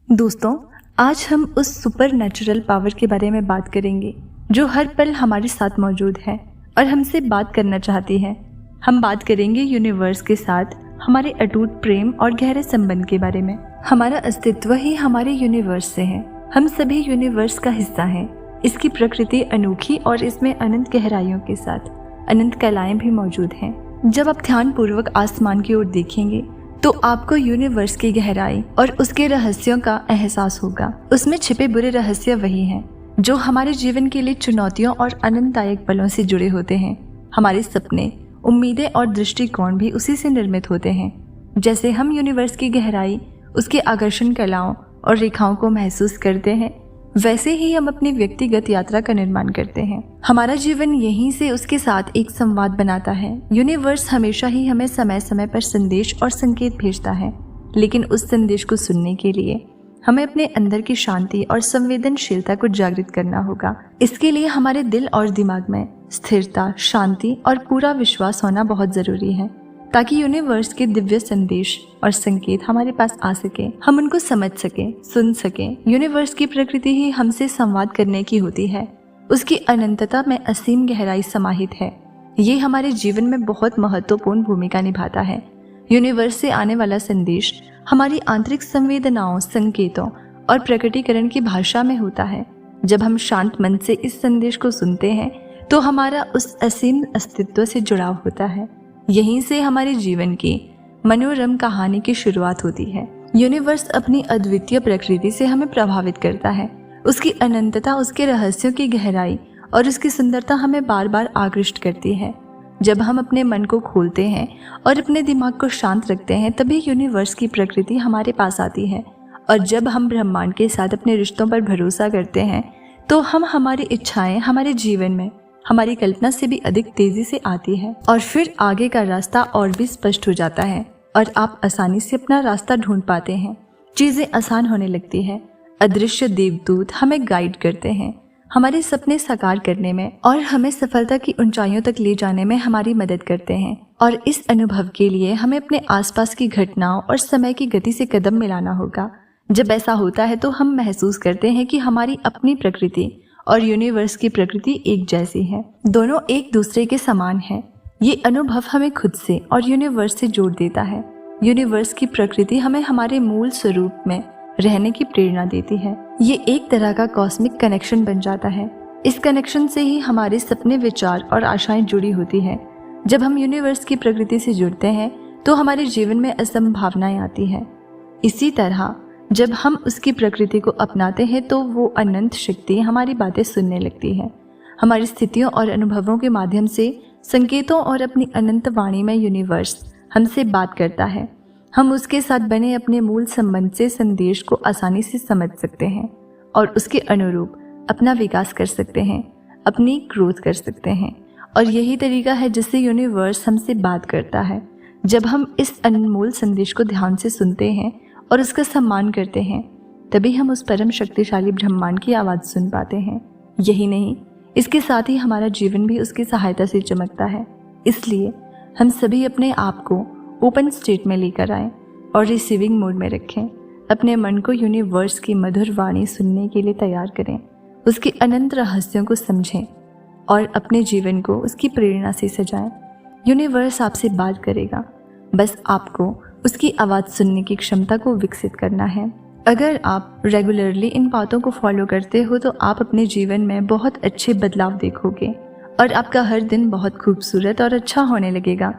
दोस्तों, आज हम उस सुपर नेचुरल पावर के बारे में बात करेंगे जो हर पल हमारे साथ मौजूद है और हमसे बात करना चाहती है। हम बात करेंगे यूनिवर्स के साथ हमारे अटूट प्रेम और गहरे संबंध के बारे में। हमारा अस्तित्व ही हमारे यूनिवर्स से है। हम सभी यूनिवर्स का हिस्सा हैं। इसकी प्रकृति अनोखी और इसमें अनंत गहराइयों के साथ अनंत कलाएं भी मौजूद हैं। जब आप ध्यानपूर्वक आसमान की ओर देखेंगे तो आपको यूनिवर्स की गहराई और उसके रहस्यों का एहसास होगा। उसमें छिपे बुरे रहस्य वही हैं जो हमारे जीवन के लिए चुनौतियों और आनंददायक पलों से जुड़े होते हैं। हमारे सपने, उम्मीदें और दृष्टिकोण भी उसी से निर्मित होते हैं। जैसे हम यूनिवर्स की गहराई, उसके आकर्षण कलाओं और रेखाओं को महसूस करते हैं, वैसे ही हम अपनी व्यक्तिगत यात्रा का निर्माण करते हैं। हमारा जीवन यहीं से उसके साथ एक संवाद बनाता है। यूनिवर्स हमेशा ही हमें समय समय पर संदेश और संकेत भेजता है, लेकिन उस संदेश को सुनने के लिए हमें अपने अंदर की शांति और संवेदनशीलता को जागृत करना होगा। इसके लिए हमारे दिल और दिमाग में स्थिरता, शांति और पूरा विश्वास होना बहुत जरूरी है, ताकि यूनिवर्स के दिव्य संदेश और संकेत हमारे पास आ सके, हम उनको समझ सके, सुन सके। यूनिवर्स की प्रकृति ही हमसे संवाद करने की होती है। उसकी अनंतता में असीम गहराई समाहित है। ये हमारे जीवन में बहुत महत्वपूर्ण भूमिका निभाता है। यूनिवर्स से आने वाला संदेश हमारी आंतरिक संवेदनाओं, संकेतों और प्रकटीकरण की भाषा में होता है। जब हम शांत मन से इस संदेश को सुनते हैं तो हमारा उस असीम अस्तित्व से जुड़ाव होता है। यहीं से हमारे जीवन की मनोरम कहानी की शुरुआत होती है। यूनिवर्स अपनी अद्वितीय प्रकृति से हमें प्रभावित करता है। उसकी अनंतता, उसके रहस्यों की गहराई और उसकी सुंदरता हमें बार बार आकृष्ट करती है। जब हम अपने मन को खोलते हैं और अपने दिमाग को शांत रखते हैं, तभी यूनिवर्स की प्रकृति हमारे पास आती है। और जब हम ब्रह्मांड के साथ अपने रिश्तों पर भरोसा करते हैं तो हम हमारी इच्छाएं हमारे जीवन में हमारी कल्पना से भी अधिक तेजी से आती है, और फिर आगे का रास्ता और भी स्पष्ट हो जाता है और आप आसानी से अपना रास्ता ढूंढ पाते हैं। चीजें आसान होने लगती है। अदृश्य देवदूत हमें गाइड करते हैं, हमारे सपने साकार करने में और हमें सफलता की ऊंचाइयों तक ले जाने में हमारी मदद करते हैं। और इस अनुभव के लिए हमें अपने आसपास की घटनाओं और समय की गति से कदम मिलाना होगा। जब ऐसा होता है तो हम महसूस करते हैं कि हमारी अपनी प्रकृति और यूनिवर्स की प्रकृति एक जैसी है, दोनों एक दूसरे के समान हैं। ये अनुभव हमें खुद से और यूनिवर्स से जोड़ देता है। यूनिवर्स की प्रकृति हमें हमारे मूल स्वरूप में रहने की प्रेरणा देती है। ये एक तरह का कॉस्मिक कनेक्शन बन जाता है। इस कनेक्शन से ही हमारे सपने, विचार और आशाएं जुड़ी होती है। जब हम यूनिवर्स की प्रकृति से जुड़ते हैं तो हमारे जीवन में असंभावनाएं आती है। इसी तरह जब हम उसकी प्रकृति को अपनाते हैं तो वो अनंत शक्ति हमारी बातें सुनने लगती है। हमारी स्थितियों और अनुभवों के माध्यम से, संकेतों और अपनी अनंत वाणी में यूनिवर्स हमसे बात करता है। हम उसके साथ बने अपने मूल संबंध से संदेश को आसानी से समझ सकते हैं और उसके अनुरूप अपना विकास कर सकते हैं, अपनी ग्रोथ कर सकते हैं। और यही तरीका है जिससे यूनिवर्स हमसे बात करता है। जब हम इस अनमोल संदेश को ध्यान से सुनते हैं और उसका सम्मान करते हैं, तभी हम उस परम शक्तिशाली ब्रह्मांड की आवाज़ सुन पाते हैं। यही नहीं, इसके साथ ही हमारा जीवन भी उसकी सहायता से चमकता है। इसलिए हम सभी अपने आप को ओपन स्टेट में लेकर आएं और रिसीविंग मोड में रखें। अपने मन को यूनिवर्स की मधुर वाणी सुनने के लिए तैयार करें, उसके अनंत रहस्यों को समझें और अपने जीवन को उसकी प्रेरणा से सजाएं। यूनिवर्स आपसे बात करेगा, बस आपको उसकी आवाज़ सुनने की क्षमता को विकसित करना है। अगर आप रेगुलरली इन बातों को फॉलो करते हो तो आप अपने जीवन में बहुत अच्छे बदलाव देखोगे और आपका हर दिन बहुत खूबसूरत और अच्छा होने लगेगा।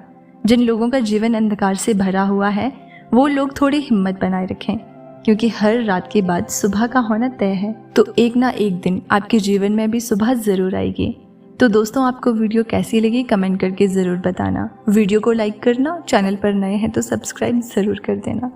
जिन लोगों का जीवन अंधकार से भरा हुआ है वो लोग थोड़ी हिम्मत बनाए रखें, क्योंकि हर रात के बाद सुबह का होना तय है। तो एक ना एक दिन आपके जीवन में भी सुबह ज़रूर आएगी। तो दोस्तों, आपको वीडियो कैसी लगी कमेंट करके ज़रूर बताना। वीडियो को लाइक करना, चैनल पर नए हैं तो सब्सक्राइब ज़रूर कर देना।